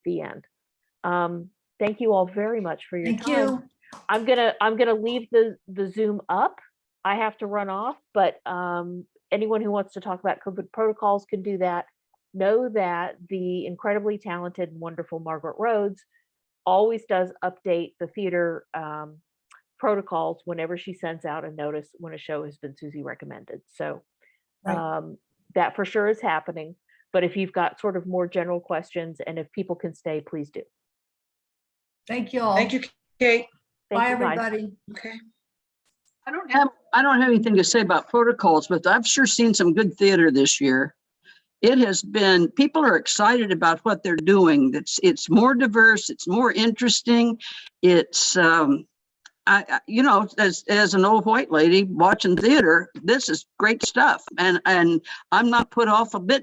The end. Thank you all very much for your Thank time. you. I'm gonna leave the Zoom up. I have to run off, but anyone who wants to talk about COVID protocols can do that. Know that the incredibly talented and wonderful Margaret Rhodes always does update the theater protocols whenever she sends out a notice when a show has been Suzi recommended. So that for sure is happening. But if you've got sort of more general questions and if people can stay, please do. Thank you all. Thank you, Kate. Thank Bye, you, guys. everybody. Okay. I don't have anything to say about protocols, but I've sure seen some good theater this year. It has been, people are excited about what they're doing. It's more diverse, it's more interesting. It's you know, as an old white lady watching theater, this is great stuff. And I'm not put off a bit